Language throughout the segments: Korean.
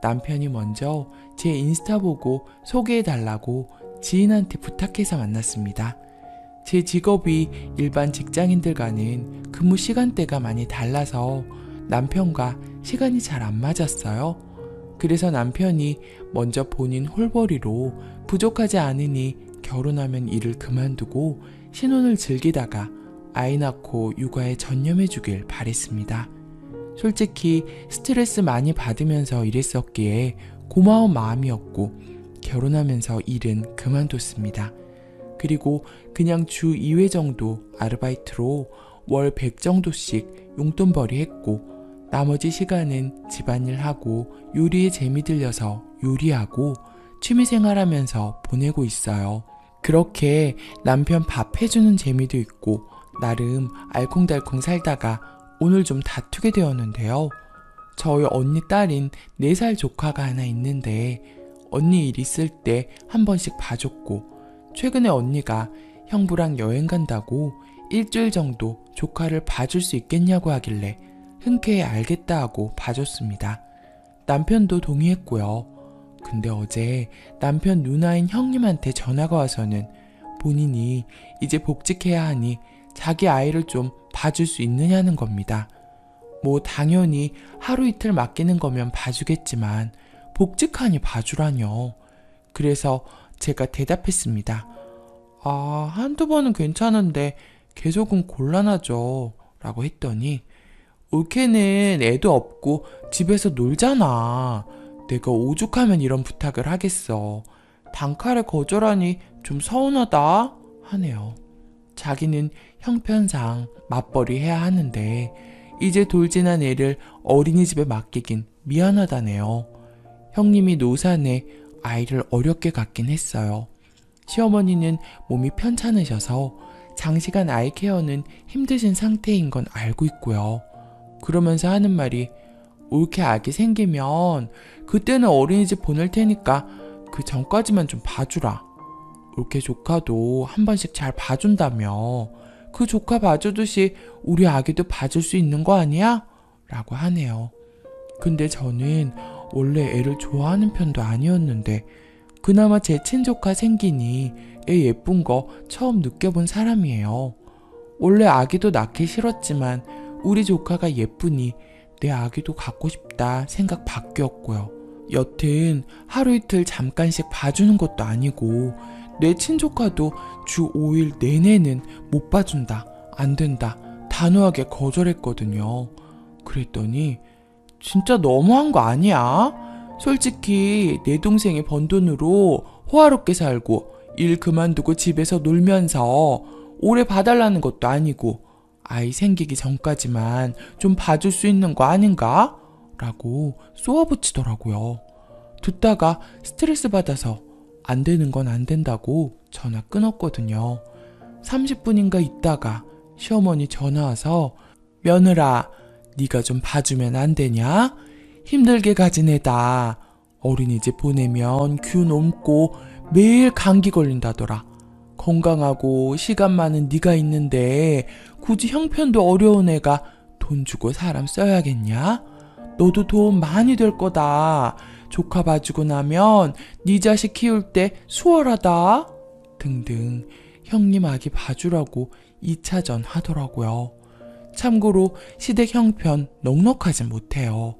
남편이 먼저 제 인스타 보고 소개해달라고 지인한테 부탁해서 만났습니다. 제 직업이 일반 직장인들과는 근무 시간대가 많이 달라서 남편과 시간이 잘 안 맞았어요. 그래서 남편이 먼저 본인 홀벌이로 부족하지 않으니 결혼하면 일을 그만두고 신혼을 즐기다가 아이 낳고 육아에 전념해 주길 바랬습니다. 솔직히 스트레스 많이 받으면서 일했었기에 고마운 마음이었고 결혼하면서 일은 그만뒀습니다. 그리고 그냥 주 2회 정도 아르바이트로 월 100 정도씩 용돈벌이 했고 나머지 시간은 집안일하고 요리에 재미 들려서 요리하고 취미생활하면서 보내고 있어요. 그렇게 남편 밥 해주는 재미도 있고 나름 알콩달콩 살다가 오늘 좀 다투게 되었는데요. 저희 언니 딸인 4살 조카가 하나 있는데 언니 일 있을 때 한 번씩 봐줬고 최근에 언니가 형부랑 여행 간다고 일주일 정도 조카를 봐줄 수 있겠냐고 하길래 흔쾌히 알겠다 하고 봐줬습니다. 남편도 동의했고요. 근데 어제 남편 누나인 형님한테 전화가 와서는 본인이 이제 복직해야 하니 자기 아이를 좀 봐줄 수 있느냐는 겁니다. 뭐 당연히 하루 이틀 맡기는 거면 봐주겠지만 복직하니 봐주라뇨. 그래서 제가 대답했습니다. 한두 번은 괜찮은데 계속은 곤란하죠 라고 했더니 올케는 애도 없고 집에서 놀잖아. 내가 오죽하면 이런 부탁을 하겠어. 단칼에 거절하니 좀 서운하다 하네요. 자기는 형편상 맞벌이 해야 하는데 이제 돌진한 애를 어린이집에 맡기긴 미안하다네요. 형님이 노산에 아이를 어렵게 갖긴 했어요. 시어머니는 몸이 편찮으셔서 장시간 아이 케어는 힘드신 상태인 건 알고 있고요. 그러면서 하는 말이 올케 아기 생기면 그때는 어린이집 보낼 테니까 그 전까지만 좀 봐주라. 올케 조카도 한 번씩 잘 봐준다며 그 조카 봐주듯이 우리 아기도 봐줄 수 있는 거 아니야? 라고 하네요. 근데 저는 원래 애를 좋아하는 편도 아니었는데 그나마 제 친조카 생기니 애 예쁜 거 처음 느껴본 사람이에요. 원래 아기도 낳기 싫었지만 우리 조카가 예쁘니 내 아기도 갖고 싶다 생각 바뀌었고요. 여튼 하루 이틀 잠깐씩 봐주는 것도 아니고 내 친조카도 주 5일 내내는 못 봐준다, 안 된다 단호하게 거절했거든요. 그랬더니 진짜 너무한 거 아니야? 솔직히 내 동생이 번 돈으로 호화롭게 살고 일 그만두고 집에서 놀면서 오래 봐달라는 것도 아니고 아이 생기기 전까지만 좀 봐줄 수 있는 거 아닌가? 라고 쏘아붙이더라고요. 듣다가 스트레스 받아서 안 되는 건 안 된다고 전화 끊었거든요. 30분인가 있다가 시어머니 전화 와서 며느라 네가 좀 봐주면 안 되냐? 힘들게 가진 애다. 어린이집 보내면 균 옮고 매일 감기 걸린다더라. 건강하고 시간 많은 네가 있는데 굳이 형편도 어려운 애가 돈 주고 사람 써야겠냐? 너도 도움 많이 될 거다. 조카 봐주고 나면 네 자식 키울 때 수월하다. 등등 형님 아기 봐주라고 2차전 하더라고요. 참고로 시댁 형편 넉넉하진 못해요.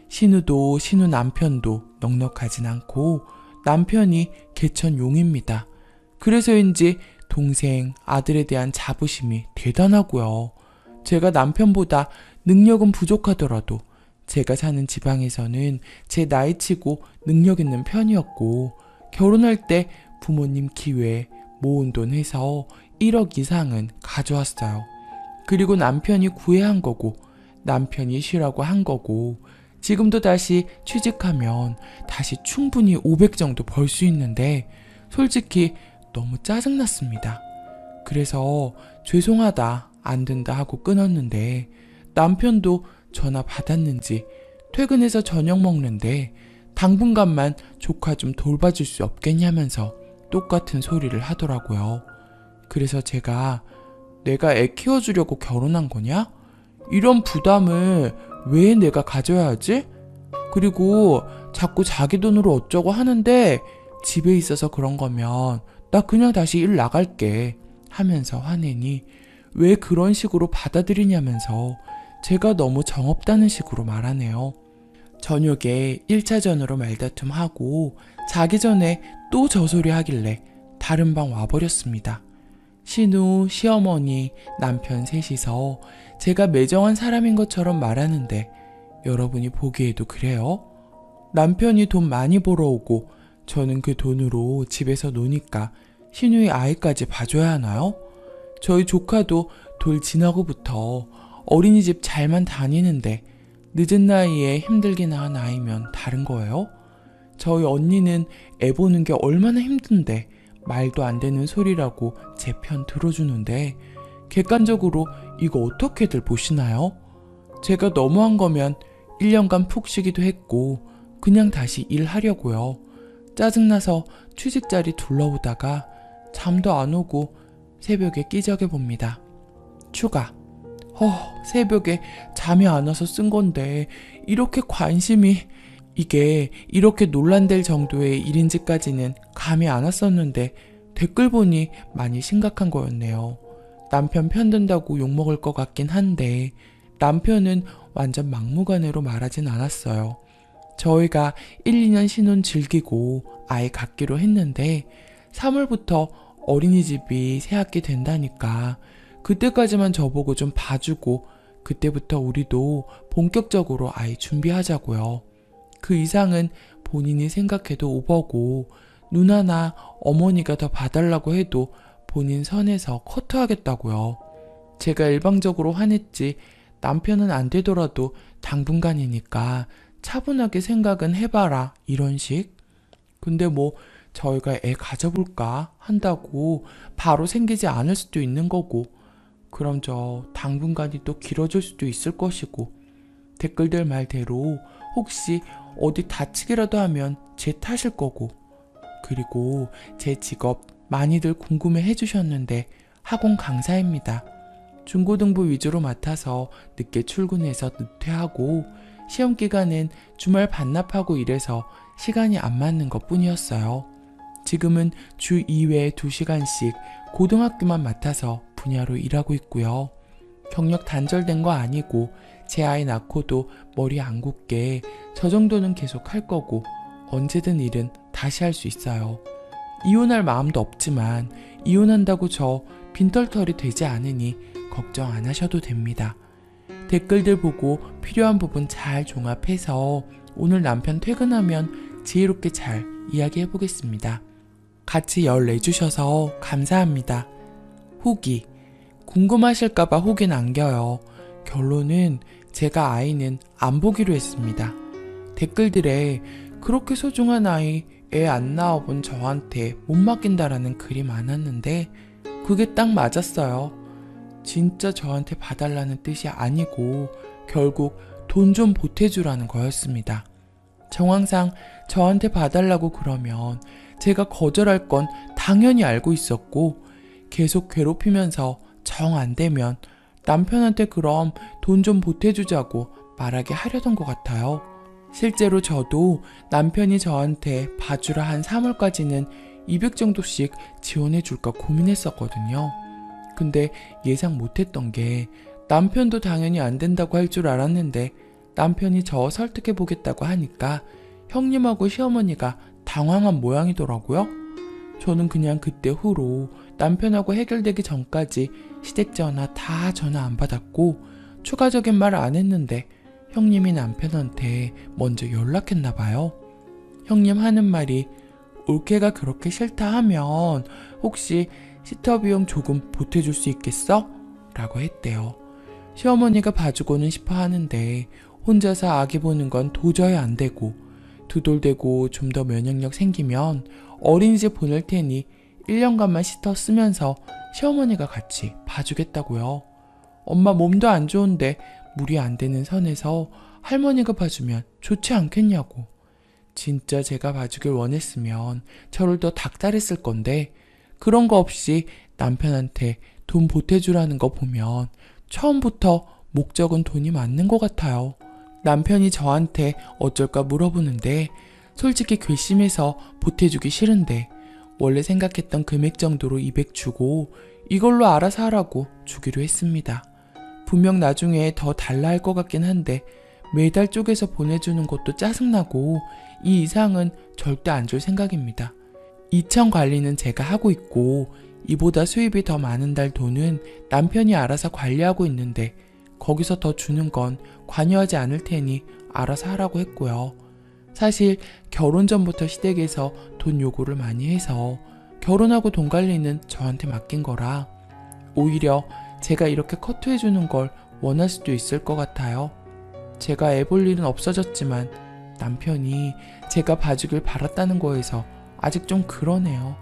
신우도 신우 남편도 넉넉하진 않고 남편이 개천용입니다. 그래서인지 동생, 아들에 대한 자부심이 대단하고요. 제가 남편보다 능력은 부족하더라도 제가 사는 지방에서는 제 나이치고 능력 있는 편이었고 결혼할 때 부모님 기회 모은 돈 해서 1억 이상은 가져왔어요. 그리고 남편이 구애한 거고 남편이 쉬라고 한 거고 지금도 다시 취직하면 다시 충분히 500 정도 벌 수 있는데 솔직히 너무 짜증났습니다. 그래서 죄송하다 안 된다 하고 끊었는데 남편도 전화 받았는지 퇴근해서 저녁 먹는데 당분간만 조카 좀 돌봐줄 수 없겠냐면서 똑같은 소리를 하더라고요. 그래서 제가 내가 애 키워주려고 결혼한 거냐? 이런 부담을 왜 내가 가져야 하지? 그리고 자꾸 자기 돈으로 어쩌고 하는데 집에 있어서 그런 거면 나 그냥 다시 일 나갈게 하면서 화내니 왜 그런 식으로 받아들이냐면서 제가 너무 정없다는 식으로 말하네요. 저녁에 1차전으로 말다툼하고 자기 전에 또 저 소리 하길래 다른 방 와버렸습니다. 신우, 시어머니, 남편 셋이서 제가 매정한 사람인 것처럼 말하는데 여러분이 보기에도 그래요? 남편이 돈 많이 벌어오고 저는 그 돈으로 집에서 노니까 신우의 아이까지 봐줘야 하나요? 저희 조카도 돌 지나고부터 어린이집 잘만 다니는데 늦은 나이에 힘들게 낳은 아이면 다른 거예요? 저희 언니는 애 보는 게 얼마나 힘든데 말도 안 되는 소리라고 제 편 들어주는데 객관적으로 이거 어떻게들 보시나요? 제가 너무한 거면 1년간 푹 쉬기도 했고 그냥 다시 일하려고요. 짜증나서 취직 자리 둘러오다가 잠도 안 오고 새벽에 끼적여 봅니다. 추가. 새벽에 잠이 안 와서 쓴 건데 이렇게 관심이 이게 이렇게 논란될 정도의 일인지까지는 감이 안 왔었는데 댓글 보니 많이 심각한 거였네요. 남편 편든다고 욕먹을 것 같긴 한데 남편은 완전 막무가내로 말하진 않았어요. 저희가 1, 2년 신혼 즐기고 아이 갖기로 했는데 3월부터 어린이집이 새학기 된다니까 그때까지만 저보고 좀 봐주고 그때부터 우리도 본격적으로 아이 준비하자고요. 그 이상은 본인이 생각해도 오버고 누나나 어머니가 더 봐달라고 해도 본인 선에서 커트하겠다고요. 제가 일방적으로 화냈지 남편은 안 되더라도 당분간이니까 차분하게 생각은 해봐라 이런 식. 근데 뭐 저희가 애 가져볼까 한다고 바로 생기지 않을 수도 있는 거고 그럼 저 당분간이 또 길어질 수도 있을 것이고 댓글들 말대로 혹시 어디 다치기라도 하면 제 탓일 거고 그리고 제 직업 많이들 궁금해 해주셨는데 학원 강사입니다. 중고등부 위주로 맡아서 늦게 출근해서 늦퇴하고 시험 기간엔 주말 반납하고 이래서 시간이 안 맞는 것 뿐이었어요. 지금은 주 2회 2시간씩 고등학교만 맡아서 분야로 일하고 있고요. 경력 단절된 거 아니고 제 아이 낳고도 머리 안 굳게 저 정도는 계속 할 거고 언제든 일은 다시 할 수 있어요. 이혼할 마음도 없지만 이혼한다고 저 빈털털이 되지 않으니 걱정 안 하셔도 됩니다. 댓글들 보고 필요한 부분 잘 종합해서 오늘 남편 퇴근하면 지혜롭게 잘 이야기해 보겠습니다. 같이 열 내주셔서 감사합니다. 후기. 궁금하실까봐 후기 남겨요. 결론은 제가 아이는 안 보기로 했습니다. 댓글들에 그렇게 소중한 아이 애 안 낳아본 저한테 못 맡긴다라는 글이 많았는데 그게 딱 맞았어요. 진짜 저한테 봐달라는 뜻이 아니고 결국 돈 좀 보태주라는 거였습니다. 정황상 저한테 봐달라고 그러면 제가 거절할 건 당연히 알고 있었고 계속 괴롭히면서 정 안 되면 남편한테 그럼 돈 좀 보태주자고 말하게 하려던 것 같아요. 실제로 저도 남편이 저한테 봐주라 한 3월까지는 200 정도씩 지원해줄까 고민했었거든요. 근데 예상 못했던 게 남편도 당연히 안 된다고 할 줄 알았는데 남편이 저 설득해보겠다고 하니까 형님하고 시어머니가 당황한 모양이더라고요. 저는 그냥 그때 후로 남편하고 해결되기 전까지 시댁전화 다 전화 안 받았고 추가적인 말 안 했는데 형님이 남편한테 먼저 연락했나봐요. 형님 하는 말이 올케가 그렇게 싫다 하면 혹시 시터 비용 조금 보태줄 수 있겠어? 라고 했대요. 시어머니가 봐주고는 싶어 하는데 혼자서 아기 보는 건 도저히 안 되고 두돌대고 좀 더 면역력 생기면 어린이집 보낼 테니 1년간만 시터 쓰면서 시어머니가 같이 봐주겠다고요. 엄마 몸도 안 좋은데 무리 안 되는 선에서 할머니가 봐주면 좋지 않겠냐고. 진짜 제가 봐주길 원했으면 저를 더 닥달했을 건데 그런 거 없이 남편한테 돈 보태주라는 거 보면 처음부터 목적은 돈이 맞는 것 같아요. 남편이 저한테 어쩔까 물어보는데 솔직히 괘씸해서 보태주기 싫은데 원래 생각했던 금액 정도로 200 주고 이걸로 알아서 하라고 주기로 했습니다. 분명 나중에 더 달라 할 것 같긴 한데 매달 쪼개서 보내주는 것도 짜증나고 이 이상은 절대 안 줄 생각입니다. 2천 관리는 제가 하고 있고 이보다 수입이 더 많은 달 돈은 남편이 알아서 관리하고 있는데 거기서 더 주는 건 관여하지 않을 테니 알아서 하라고 했고요. 사실 결혼 전부터 시댁에서 돈 요구를 많이 해서 결혼하고 돈 관리는 저한테 맡긴 거라 오히려 제가 이렇게 커트해주는 걸 원할 수도 있을 것 같아요. 제가 애 볼 일은 없어졌지만 남편이 제가 봐주길 바랐다는 거에서 아직 좀 그러네요.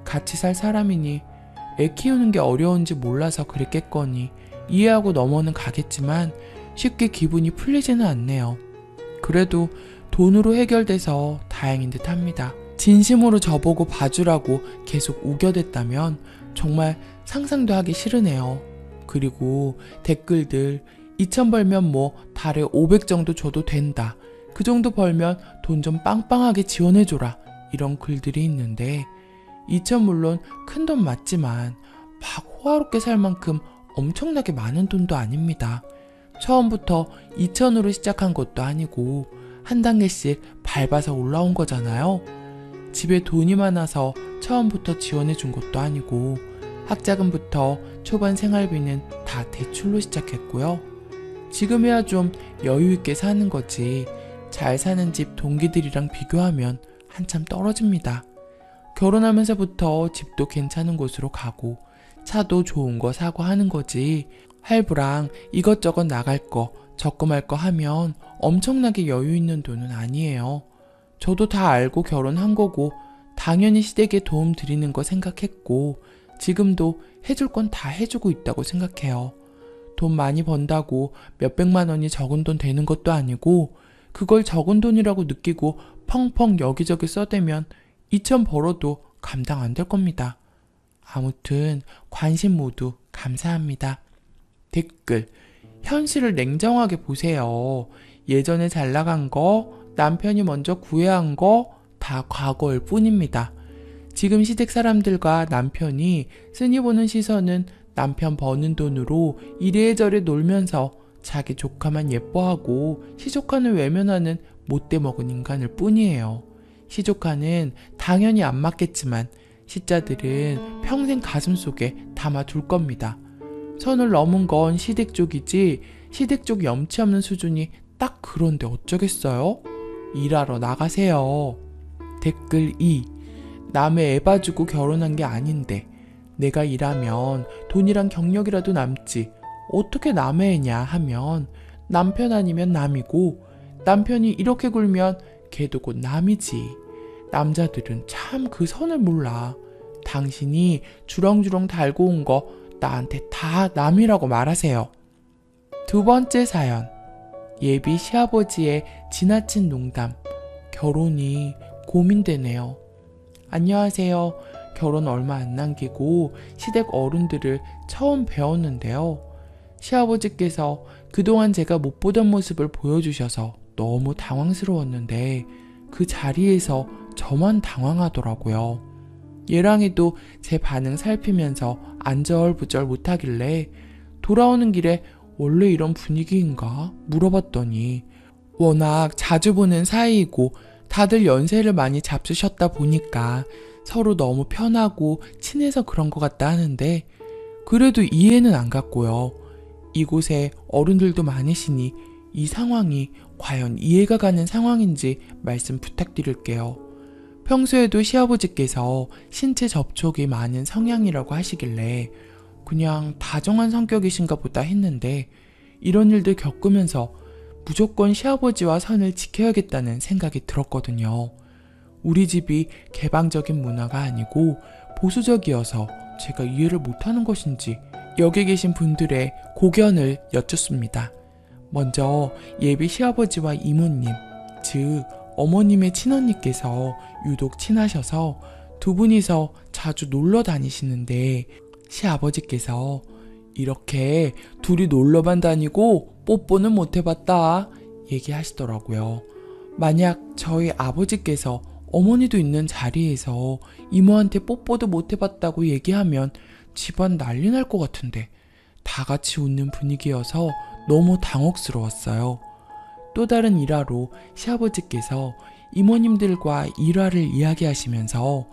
같이 살 사람이니 애 키우는 게 어려운지 몰라서 그랬겠거니 이해하고 넘어는 가겠지만 쉽게 기분이 풀리지는 않네요. 그래도 돈으로 해결돼서 다행인 듯 합니다. 진심으로 저보고 봐주라고 계속 우겨댔다면 정말 상상도 하기 싫으네요. 그리고 댓글들 2천 벌면 뭐 달에 500 정도 줘도 된다. 그 정도 벌면 돈 좀 빵빵하게 지원해줘라. 이런 글들이 있는데 2천 물론 큰 돈 맞지만 막 호화롭게 살 만큼 엄청나게 많은 돈도 아닙니다. 처음부터 2천으로 시작한 것도 아니고 한 단계씩 밟아서 올라온 거잖아요. 집에 돈이 많아서 처음부터 지원해 준 것도 아니고 학자금부터 초반 생활비는 다 대출로 시작했고요. 지금이야 좀 여유 있게 사는 거지 잘 사는 집 동기들이랑 비교하면 한참 떨어집니다. 결혼하면서부터 집도 괜찮은 곳으로 가고 차도 좋은 거 사고 하는 거지 할부랑 이것저것 나갈 거 적금할 거 하면 엄청나게 여유 있는 돈은 아니에요. 저도 다 알고 결혼한 거고 당연히 시댁에 도움 드리는 거 생각했고 지금도 해줄 건 다 해주고 있다고 생각해요. 돈 많이 번다고 몇백만 원이 적은 돈 되는 것도 아니고 그걸 적은 돈이라고 느끼고 펑펑 여기저기 써대면 2천 벌어도 감당 안 될 겁니다. 아무튼 관심 모두 감사합니다. 댓글 현실을 냉정하게 보세요. 예전에 잘 나간 거, 남편이 먼저 구애한 거 다 과거일 뿐입니다. 지금 시댁 사람들과 남편이 쓰니 보는 시선은 남편 버는 돈으로 이래저래 놀면서 자기 조카만 예뻐하고 시조카는 외면하는 못돼 먹은 인간일 뿐이에요. 시조카는 당연히 안 맞겠지만 시자들은 평생 가슴속에 담아둘 겁니다. 선을 넘은 건 시댁 쪽이지 시댁 쪽 염치 없는 수준이 딱 그런데 어쩌겠어요? 일하러 나가세요. 댓글 2. 남의 애 봐주고 결혼한 게 아닌데 내가 일하면 돈이랑 경력이라도 남지 어떻게 남의 애냐 하면 남편 아니면 남이고 남편이 이렇게 굴면 걔도 곧 남이지. 남자들은 참 그 선을 몰라. 당신이 주렁주렁 달고 온 거 나한테 다 남이라고 말하세요. 두 번째 사연. 예비 시아버지의 지나친 농담. 결혼이 고민되네요. 안녕하세요. 결혼 얼마 안 남기고 시댁 어른들을 처음 배웠는데요. 시아버지께서 그동안 제가 못 보던 모습을 보여주셔서 너무 당황스러웠는데 그 자리에서 저만 당황하더라고요. 예랑이도 제 반응 살피면서 안절부절 못하길래 돌아오는 길에 원래 이런 분위기인가 물어봤더니 워낙 자주 보는 사이이고 다들 연세를 많이 잡수셨다 보니까 서로 너무 편하고 친해서 그런 것 같다 하는데 그래도 이해는 안 갔고요. 이곳에 어른들도 많으시니 이 상황이 과연 이해가 가는 상황인지 말씀 부탁드릴게요. 평소에도 시아버지께서 신체 접촉이 많은 성향이라고 하시길래 그냥 다정한 성격이신가 보다 했는데 이런 일들 겪으면서 무조건 시아버지와 선을 지켜야겠다는 생각이 들었거든요. 우리 집이 개방적인 문화가 아니고 보수적이어서 제가 이해를 못하는 것인지 여기 계신 분들의 고견을 여쭙습니다. 먼저 예비 시아버지와 이모님, 즉 어머님의 친언니께서 유독 친하셔서 두 분이서 자주 놀러 다니시는데 시아버지께서 이렇게 둘이 놀러만 다니고 뽀뽀는 못 해봤다 얘기하시더라고요. 만약 저희 아버지께서 어머니도 있는 자리에서 이모한테 뽀뽀도 못 해봤다고 얘기하면 집안 난리 날 것 같은데 다 같이 웃는 분위기여서 너무 당혹스러웠어요. 또 다른 일화로 시아버지께서 이모님들과 일화를 이야기하시면서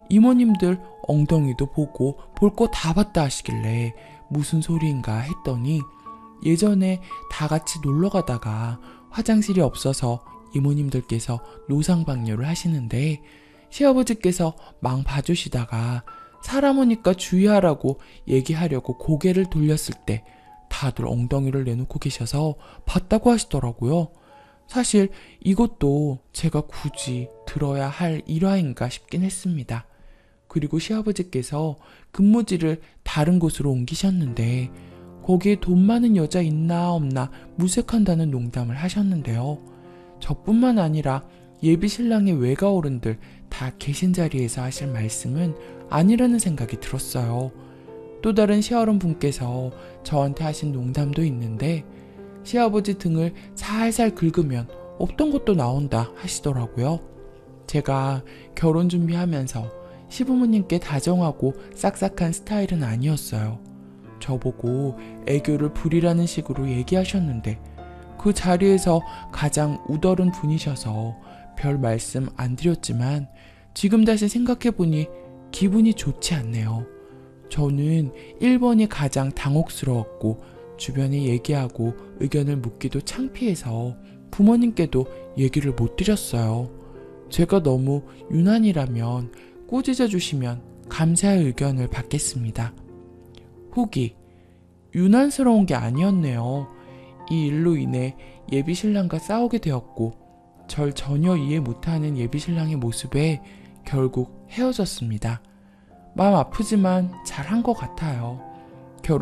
이모님들 엉덩이도 보고 볼 거 다 봤다 하시길래 무슨 소리인가 했더니 예전에 다 같이 놀러 가다가 화장실이 없어서 이모님들께서 노상방뇨를 하시는데 시아버지께서 망 봐주시다가 사람 오니까 주의하라고 얘기하려고 고개를 돌렸을 때 다들 엉덩이를 내놓고 계셔서 봤다고 하시더라고요. 사실 이것도 제가 굳이 들어야 할 일화인가 싶긴 했습니다. 그리고 시아버지께서 근무지를 다른 곳으로 옮기셨는데 거기에 돈 많은 여자 있나 없나 무색한다는 농담을 하셨는데요. 저뿐만 아니라 예비 신랑의 외가 어른들 다 계신 자리에서 하실 말씀은 아니라는 생각이 들었어요. 또 다른 시어른 분께서 저한테 하신 농담도 있는데 시아버지 등을 살살 긁으면 없던 것도 나온다 하시더라고요. 제가 결혼 준비하면서 시부모님께 다정하고 싹싹한 스타일은 아니었어요. 저보고 애교를 부리라는 식으로 얘기하셨는데 그 자리에서 가장 우더른 분이셔서 별 말씀 안 드렸지만 지금 다시 생각해보니 기분이 좋지 않네요. 저는 1번이 가장 당혹스러웠고 주변에 얘기하고 의견을 묻기도 창피해서 부모님께도 얘기를 못 드렸어요. 제가 너무 유난이라면 꾸짖어 주시면 감사의 의견을 받겠습니다. 후기, 유난스러운 게 아니었네요. 이 일로 인해 예비신랑과 싸우게 되었고 절 전혀 이해 못하는 예비신랑의 모습에 결국 헤어졌습니다. 마음 아프지만 잘한 것 같아요.